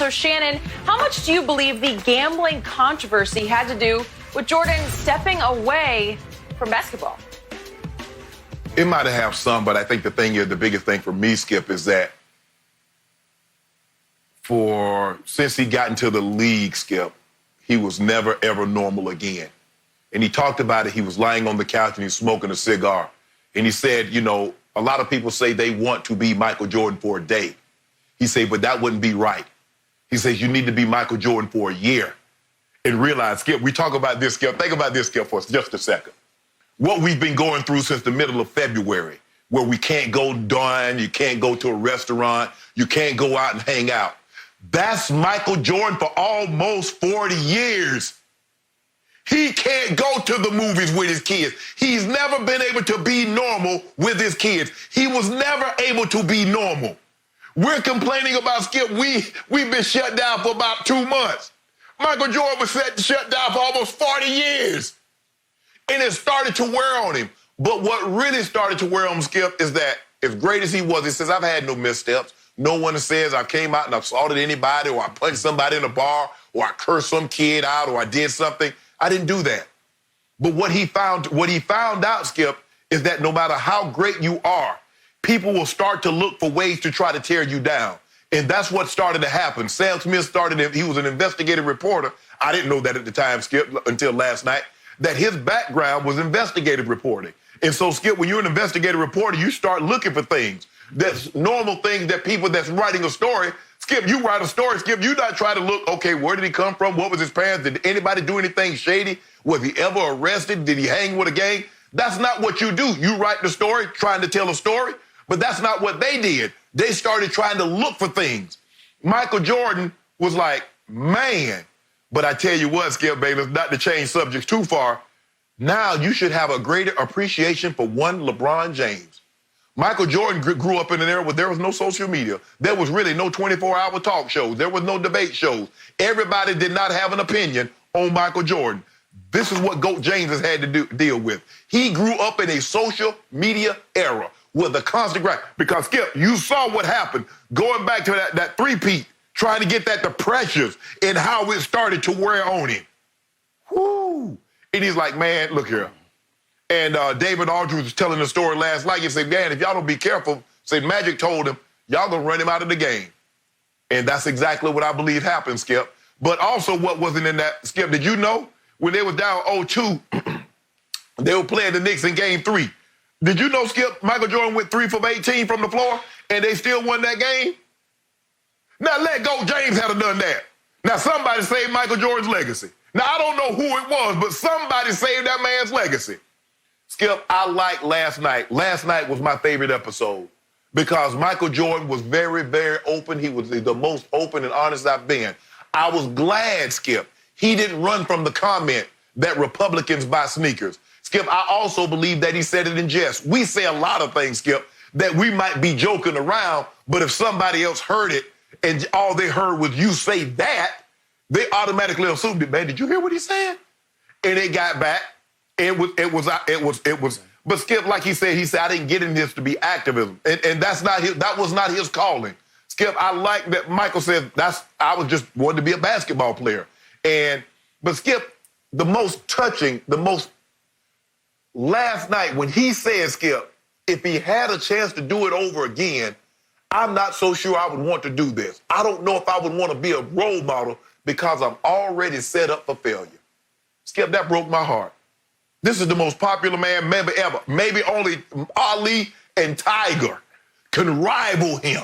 So, Shannon, how much do you believe the gambling controversy had to do with Jordan stepping away from basketball? It might have some, but I think the biggest thing for me, Skip, is that since he got into the league, Skip, he was never, ever normal again. And he talked about it. He was lying on the couch and he's smoking a cigar. And he said, you know, a lot of people say they want to be Michael Jordan for a day. He said, but that wouldn't be right. He says, you need to be Michael Jordan for a year. And realize, Skip, we talk about this, Skip. Think about this, Skip, for just a second. What we've been going through since the middle of February, where we can't go dine, you can't go to a restaurant, you can't go out and hang out. That's Michael Jordan for almost 40 years. He can't go to the movies with his kids. He's never been able to be normal with his kids. He was never able to be normal. We're complaining about, Skip, we've been shut down for about 2 months. Michael Jordan was shut down for almost 40 years. And it started to wear on him. But what really started to wear on him, Skip, is that as great as he was, he says, I've had no missteps. No one says I came out and assaulted anybody or I punched somebody in a bar or I cursed some kid out or I did something. I didn't do that. But what he found out, Skip, is that no matter how great you are, people will start to look for ways to try to tear you down. And that's what started to happen. Sam Smith he was an investigative reporter. I didn't know that at the time, Skip, until last night, that his background was investigative reporting. And so, Skip, when you're an investigative reporter, you start looking for things. That's normal things that people that's writing a story, Skip, you write a story, Skip, you not try to look, okay, where did he come from? What was his parents? Did anybody do anything shady? Was he ever arrested? Did he hang with a gang? That's not what you do. You write the story, trying to tell a story, but that's not what they did. They started trying to look for things. Michael Jordan was like, man, but I tell you what, Skip Bayless, not to change subjects too far, now you should have a greater appreciation for one LeBron James. Michael Jordan grew up in an era where there was no social media. There was really no 24-hour talk shows. There was no debate shows. Everybody did not have an opinion on Michael Jordan. This is what GOAT James has had to deal with. He grew up in a social media era with a constant grind. Because, Skip, you saw what happened going back to that three-peat, trying to get that the pressures and how it started to wear on him. Whoo! And he's like, man, look here. And David Aldridge was telling the story last night. He said, man, if y'all don't be careful, said Magic told him, y'all gonna run him out of the game. And that's exactly what I believe happened, Skip. But also what wasn't in that, Skip, did you know when they was down 0-2, they were playing the Knicks in game 3. Did you know, Skip, Michael Jordan went 3 from 18 from the floor and they still won that game? Now let go, James had done that. Now somebody saved Michael Jordan's legacy. Now I don't know who it was, but somebody saved that man's legacy. Skip, I liked last night. Last night was my favorite episode because Michael Jordan was very, very open. He was the most open and honest I've been. I was glad, Skip, he didn't run from the comment that Republicans buy sneakers. Skip, I also believe that he said it in jest. We say a lot of things, Skip, that we might be joking around, but if somebody else heard it and all they heard was you say that, they automatically assumed it, man, did you hear what he said? And it got back. It was. But Skip, like he said, I didn't get in this to be activism, and that was not his calling. Skip, I like that Michael said I was just wanted to be a basketball player, but Skip, the most touching, last night when he said, Skip, if he had a chance to do it over again, I'm not so sure I would want to do this. I don't know if I would want to be a role model because I'm already set up for failure. Skip, that broke my heart. This is the most popular man maybe ever. Maybe only Ali and Tiger can rival him.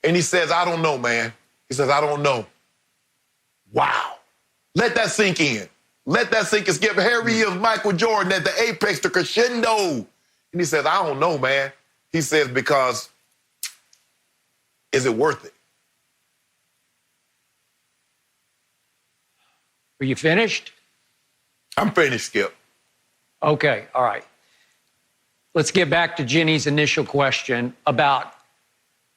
And he says, I don't know, man. He says, I don't know. Wow. Let that sink in. Let that sink in. Skip, here he is, Michael Jordan at the apex, the crescendo. And he says, I don't know, man. He says, because is it worth it? Are you finished? I'm finished, Skip. Okay, all right. Let's get back to Jenny's initial question about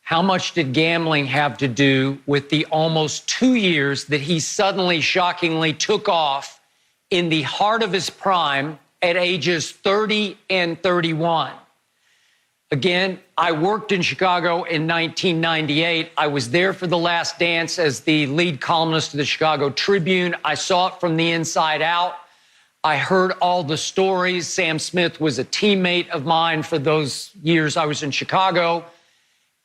how much did gambling have to do with the almost 2 years that he suddenly, shockingly took off in the heart of his prime at ages 30 and 31. Again, I worked in Chicago in 1998. I was there for The Last Dance as the lead columnist of the Chicago Tribune. I saw it from the inside out. I heard all the stories. Sam Smith was a teammate of mine for those years I was in Chicago.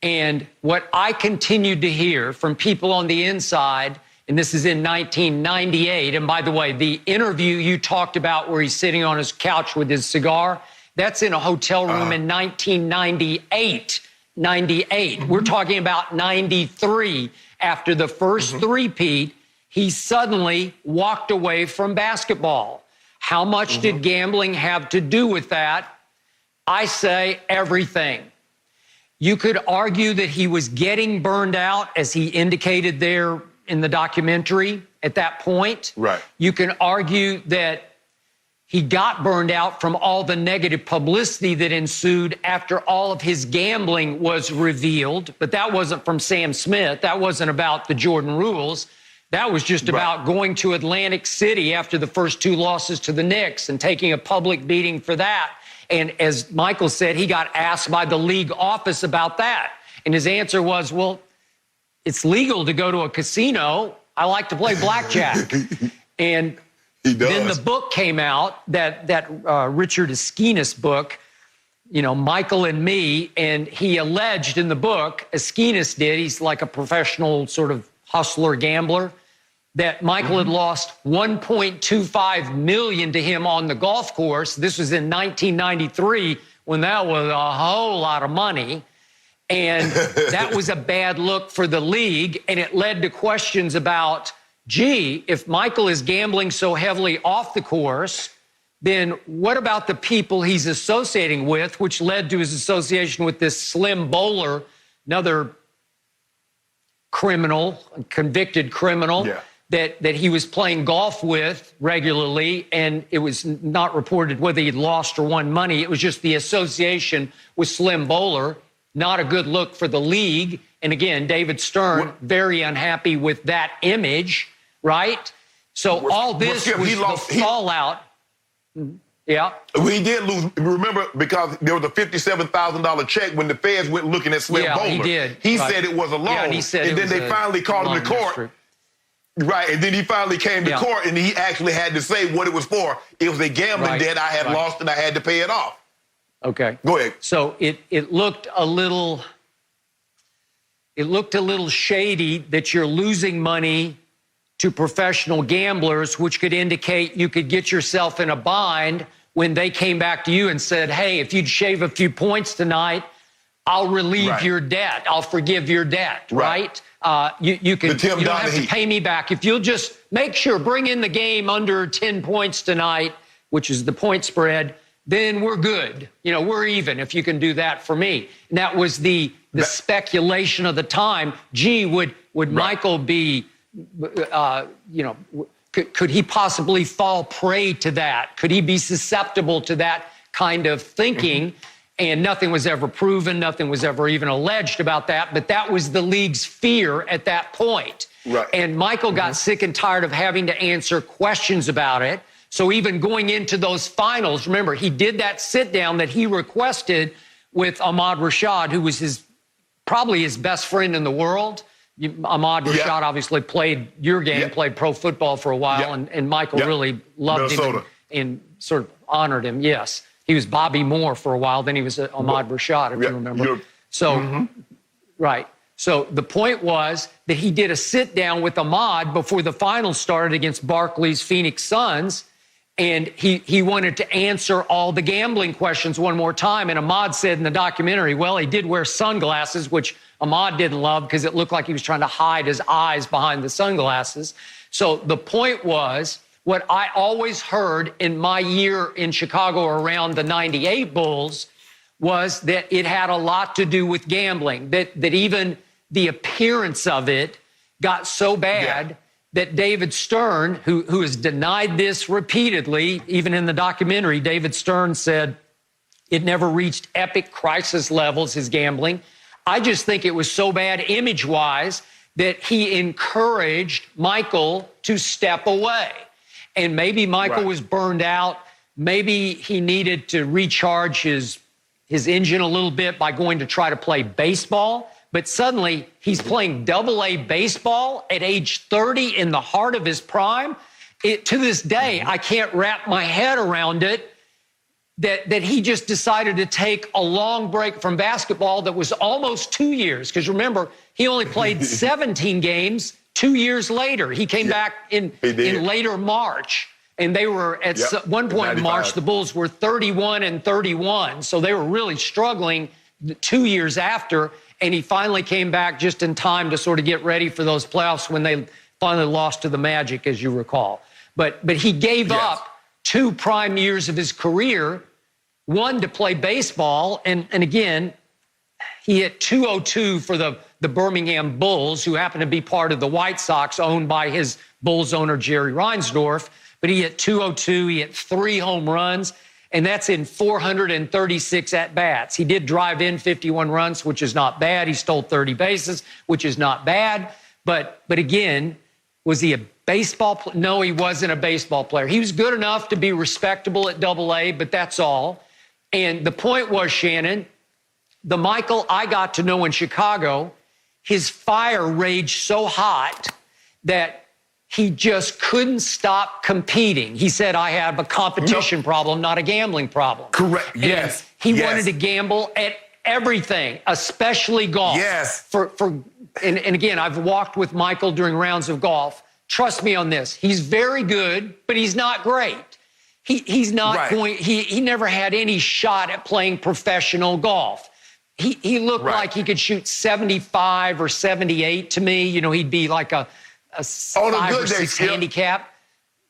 And what I continued to hear from people on the inside, and this is in 1998, and by the way, the interview you talked about where he's sitting on his couch with his cigar, that's in a hotel room in 1998. 98. We're talking about 93. After the first three-peat, he suddenly walked away from basketball. How much did gambling have to do with that? I say everything. You could argue that he was getting burned out, as he indicated there in the documentary at that point. Right. You can argue that he got burned out from all the negative publicity that ensued after all of his gambling was revealed. But that wasn't from Sam Smith. That wasn't about the Jordan rules. That was just about going to Atlantic City after the first two losses to the Knicks and taking a public beating for that. And as Michael said, he got asked by the league office about that. And his answer was, well, it's legal to go to a casino. I like to play blackjack. And then the book came out, that Richard Esquinas book, you know, Michael and Me, and he alleged in the book, Esquinas did, he's like a professional sort of hustler gambler, that Michael had lost $1.25 million to him on the golf course. This was in 1993 when that was a whole lot of money. And that was a bad look for the league. And it led to questions about, gee, if Michael is gambling so heavily off the course, then what about the people he's associating with, which led to his association with this Slim Bowler, another criminal, a convicted criminal, that he was playing golf with regularly, and it was not reported whether he'd lost or won money. It was just the association with Slim Bowler. Not a good look for the league. And again, David Stern, very unhappy with that image, right? So all this was the fallout. Yeah. He did lose, remember, because there was a $57,000 check when the feds went looking at Slim Bowler. He did. He said it was a loan. And he said and then they finally called him to court. Right, and then he finally came to court, and he actually had to say what it was for. It was a gambling debt I had lost, and I had to pay it off. Okay. Go ahead. So it looked a little shady that you're losing money to professional gamblers, which could indicate you could get yourself in a bind when they came back to you and said, hey, if you'd shave a few points tonight, I'll relieve your debt. I'll forgive your debt, right? You don't have to pay me back. If you'll just make sure, bring in the game under 10 points tonight, which is the point spread, then we're good. You know, we're even if you can do that for me. And that was the speculation of the time. Gee, would Michael be, could he possibly fall prey to that? Could he be susceptible to that kind of thinking? And nothing was ever proven. Nothing was ever even alleged about that. But that was the league's fear at that point. Right. And Michael got sick and tired of having to answer questions about it. So even going into those finals, remember, he did that sit down that he requested with Ahmad Rashad, who was probably his best friend in the world. Ahmad Rashad obviously played your game, played pro football for a while, and Michael really loved him and sort of honored him, yes. He was Bobby Moore for a while, then he was Ahmad Rashad, if you remember. So, right. So the point was that he did a sit down with Ahmad before the finals started against Barkley's Phoenix Suns. And he wanted to answer all the gambling questions one more time. And Ahmad said in the documentary, well, he did wear sunglasses, which Ahmad didn't love because it looked like he was trying to hide his eyes behind the sunglasses. So the point was, what I always heard in my year in Chicago around the 98 Bulls was that it had a lot to do with gambling, that even the appearance of it got so bad that David Stern, who has denied this repeatedly, even in the documentary, David Stern said it never reached epic crisis levels, his gambling. I just think it was so bad image-wise that he encouraged Michael to step away. And maybe Michael was burned out. Maybe he needed to recharge his his engine a little bit by going to try to play baseball. But suddenly he's playing Double-A baseball at age 30 in the heart of his prime. To this day, I can't wrap my head around it that he just decided to take a long break from basketball that was almost 2 years. Because remember, he only played 17 games 2 years later. He came back in later March. And they were at one point in March, the Bulls were 31-31. So they were really struggling 2 years after. And he finally came back just in time to sort of get ready for those playoffs when they finally lost to the Magic, as you recall. But he gave up 2 prime years of his career, one to play baseball. And again, he hit .202 for the Birmingham Bulls, who happened to be part of the White Sox, owned by his Bulls owner, Jerry Reinsdorf. But he hit .202, he hit 3 home runs, and that's in 436 at-bats. He did drive in 51 runs, which is not bad. He stole 30 bases, which is not bad. But again, was he a baseball player? No, he wasn't a baseball player. He was good enough to be respectable at Double-A, but that's all. And the point was, Shannon, the Michael I got to know in Chicago, his fire raged so hot that he just couldn't stop competing. He said, I have a competition problem, not a gambling problem. Correct. And yes. He wanted to gamble at everything, especially golf. Yes. And again, I've walked with Michael during rounds of golf. Trust me on this. He's very good, but he's not great. He's not going, he never had any shot at playing professional golf. He looked like he could shoot 75 or 78 to me. You know, he'd be like a 5 or 6 handicap.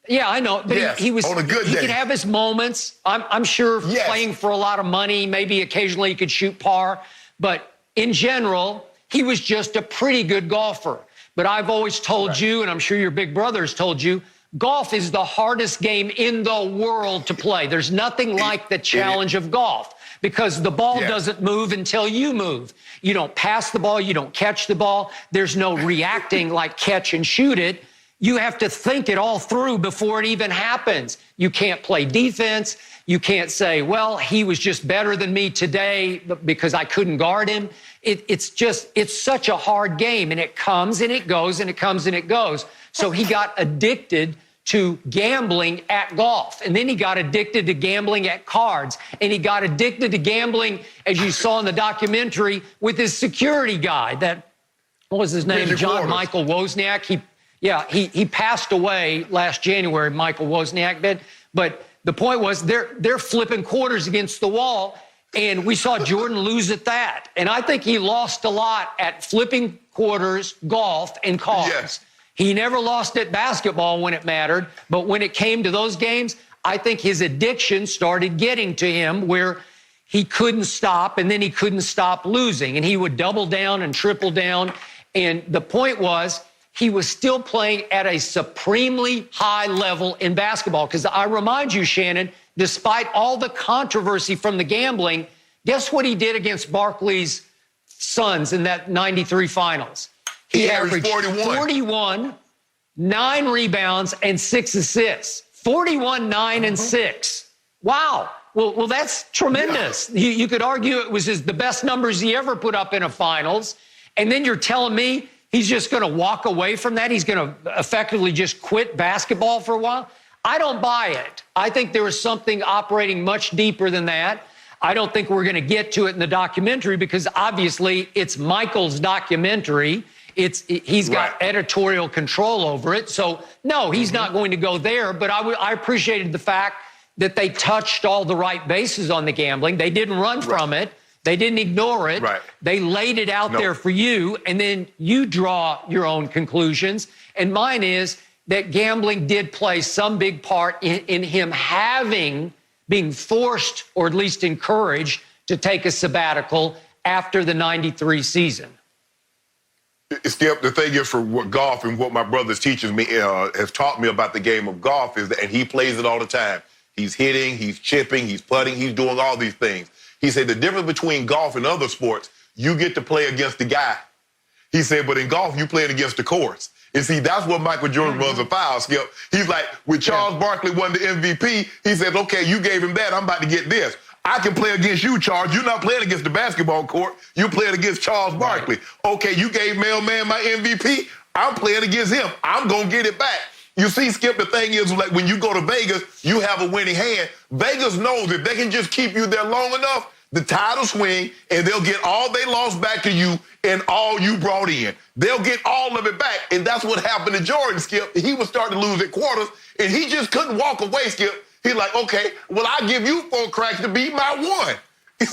Yeah, I know. But he was on a good day. He could have his moments. I'm sure playing for a lot of money, maybe occasionally he could shoot par. But in general, he was just a pretty good golfer. But I've always told you, and I'm sure your big brother has told you, golf is the hardest game in the world to play. There's nothing like the challenge of golf, because the ball doesn't move until you move. You don't pass the ball. You don't catch the ball. There's no reacting like catch and shoot it. You have to think it all through before it even happens. You can't play defense. You can't say, well, he was just better than me today because I couldn't guard him. It's such a hard game, and it comes and it goes and it comes and it goes. So he got addicted to gambling at golf. And then he got addicted to gambling at cards. And he got addicted to gambling, as you saw in the documentary, with his security guy. What was his name? John Michael Wozniak. He passed away last January, Michael Wozniak did. But the point was they're flipping quarters against the wall. And we saw Jordan lose at that. And I think he lost a lot at flipping quarters, golf, and cards. Yes. He never lost at basketball when it mattered, but when it came to those games, I think his addiction started getting to him where he couldn't stop, and then he couldn't stop losing, and he would double down and triple down. And the point was, he was still playing at a supremely high level in basketball. Because I remind you, Shannon, despite all the controversy from the gambling, guess what he did against Barkley's Suns in that 93 finals? He averaged 41, 9 rebounds, and 6 assists. 41, 9, and 6. Wow. Well, that's tremendous. Yeah. You could argue it was the best numbers he ever put up in a finals. And then you're telling me he's just going to walk away from that? He's going to effectively just quit basketball for a while? I don't buy it. I think there is something operating much deeper than that. I don't think we're going to get to it in the documentary because obviously it's Michael's documentary. He's got editorial control over it. So, no, he's not going to go there. But I appreciated the fact that they touched all the right bases on the gambling. They didn't run from it. They didn't ignore it. They laid it out there for you, and then you draw your own conclusions. And mine is that gambling did play some big part in him being forced, or at least encouraged, to take a sabbatical after the 93 season. Skip, the thing is for what golf and what my brother's teaching me has taught me about the game of golf is that, and he plays it all the time. He's hitting, he's chipping, he's putting, he's doing all these things. He said the difference between golf and other sports, you get to play against the guy. He said, but in golf, you playing against the course. And see, that's what Michael Jordan runs afoul, Skip. He's like, when Charles Barkley won the MVP, he said, okay, you gave him that, I'm about to get this. I can play against you, Charles. You're not playing against the basketball court. You're playing against Charles Barkley. Okay, you gave Mailman my MVP. I'm playing against him. I'm going to get it back. You see, Skip, the thing is, like when you go to Vegas, you have a winning hand. Vegas knows if they can just keep you there long enough, the tide will swing, and they'll get all they lost back to you and all you brought in. They'll get all of it back, and that's what happened to Jordan, Skip. He was starting to lose at quarters, and he just couldn't walk away, Skip. He's like, okay, well, I'll give you 4 cracks to beat my 1. He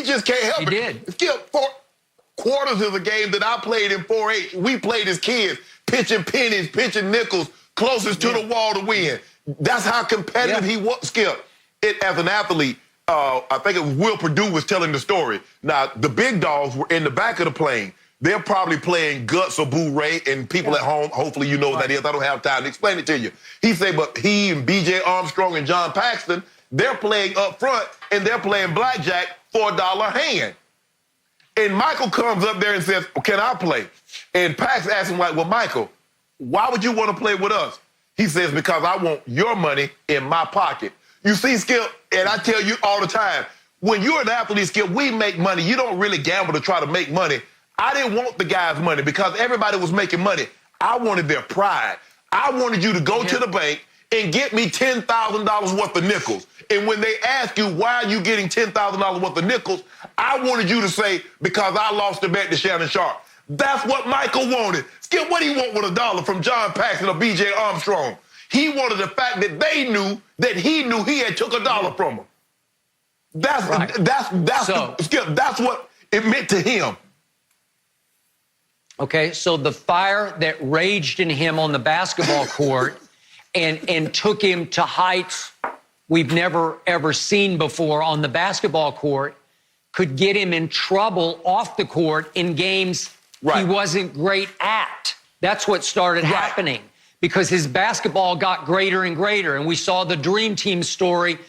just can't help it. He did. Skip, 4 quarters is a game that I played in 4-H. We played as kids, pitching pennies, pitching nickels, closest to the wall to win. That's how competitive he was, Skip. As an athlete, I think it was Will Perdue was telling the story. Now, the big dogs were in the back of the plane. They're probably playing Guts or Boo Ray, and people at home, hopefully you know what that is. I don't have time to explain it to you. He said, but he and B.J. Armstrong and John Paxton, they're playing up front, and they're playing blackjack for $1 hand. And Michael comes up there and says, well, can I play? And Pax asks him, like, well, Michael, why would you want to play with us? He says, because I want your money in my pocket. You see, Skip, and I tell you all the time, when you're an athlete, Skip, we make money. You don't really gamble to try to make money. I didn't want the guys' money because everybody was making money. I wanted their pride. I wanted you to go to the bank and get me $10,000 worth of nickels. And when they ask you, why are you getting $10,000 worth of nickels, I wanted you to say, because I lost the bet to Shannon Sharpe. That's what Michael wanted. Skip, what do he want with $1 from John Paxson or B.J. Armstrong? He wanted the fact that they knew that he knew he had took $1 from them. Skip, that's what it meant to him. Okay, so the fire that raged in him on the basketball court and took him to heights we've never, ever seen before on the basketball court could get him in trouble off the court in games he wasn't great at. That's what started happening because his basketball got greater and greater. And we saw the Dream Team story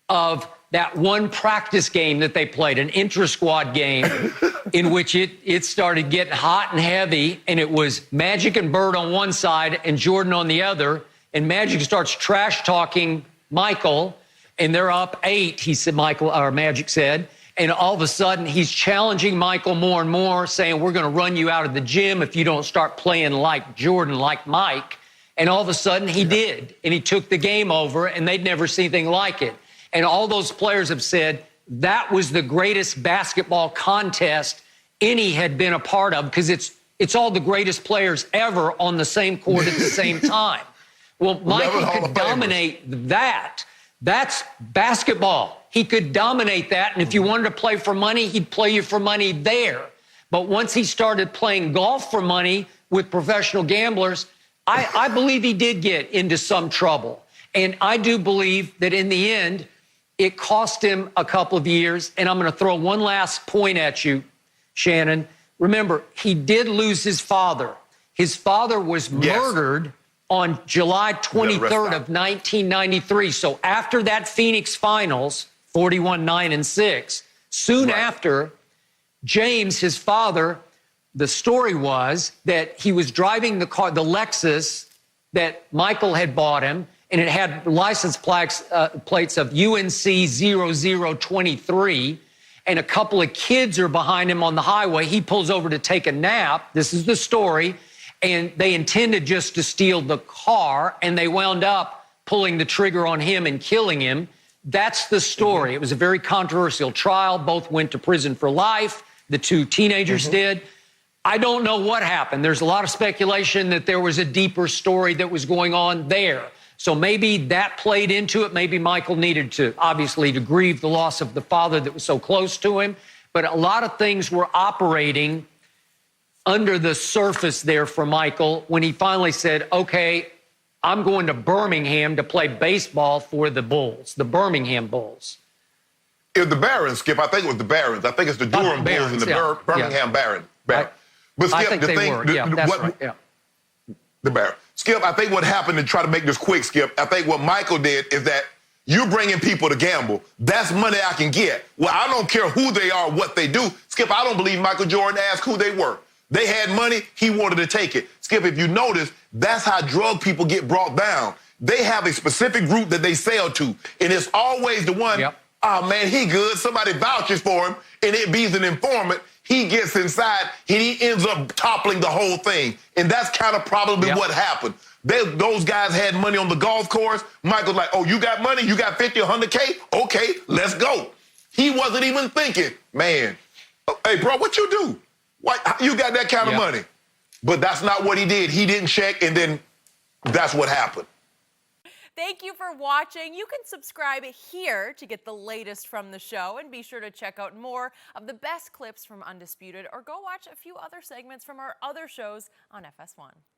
of that one practice game that they played, an intra-squad game, in which it started getting hot and heavy, and it was Magic and Bird on one side and Jordan on the other, and Magic starts trash-talking Michael, and they're up 8, he said, Magic said, and all of a sudden he's challenging Michael more and more, saying, we're going to run you out of the gym if you don't start playing like Jordan, like Mike, and all of a sudden he did, and he took the game over, and they'd never seen anything like it. And all those players have said that was the greatest basketball contest any had been a part of because it's all the greatest players ever on the same court at the same time. Well, Michael could dominate that. That's basketball. He could dominate that. And if you wanted to play for money, he'd play you for money there. But once he started playing golf for money with professional gamblers, I believe he did get into some trouble. And I do believe that in the end, it cost him a couple of years, and I'm going to throw one last point at you, Shannon. Remember, he did lose his father. His father was murdered on July 23rd of 1993. So after that Phoenix Finals, 41-9-6, soon after, James, his father, the story was that he was driving the car, the Lexus that Michael had bought him, and it had license plates of UNC 0023, and a couple of kids are behind him on the highway. He pulls over to take a nap. This is the story. And they intended just to steal the car, and they wound up pulling the trigger on him and killing him. That's the story. It was a very controversial trial. Both went to prison for life. The 2 teenagers did. I don't know what happened. There's a lot of speculation that there was a deeper story that was going on there. So maybe that played into it. Maybe Michael needed to, obviously, to grieve the loss of the father that was so close to him. But a lot of things were operating under the surface there for Michael when he finally said, okay, I'm going to Birmingham to play baseball for the Bulls, the Birmingham Bulls. It was the Barons, Skip. I think it was the Barons. I think it's the Durham Bulls and the Birmingham Barons. But Skip, I think the thing, the Barons. Skip, I think what happened, to try to make this quick, Skip, I think what Michael did is that you're bringing people to gamble. That's money I can get. Well, I don't care who they are, what they do. Skip, I don't believe Michael Jordan asked who they were. They had money. He wanted to take it. Skip, if you notice, that's how drug people get brought down. they have a specific group that they sell to, and it's always the one, oh man, he good, somebody vouches for him, and it be's an informant. He gets inside, and he ends up toppling the whole thing. And that's kind of probably what happened. Those guys had money on the golf course. Michael's like, oh, you got money? You got 50, 100K? Okay, let's go. He wasn't even thinking, man, hey, bro, what you do? Why, you got that kind of money? But that's not what he did. He didn't check, and then that's what happened. Thank you for watching. You can subscribe here to get the latest from the show, and be sure to check out more of the best clips from Undisputed, or go watch a few other segments from our other shows on FS1.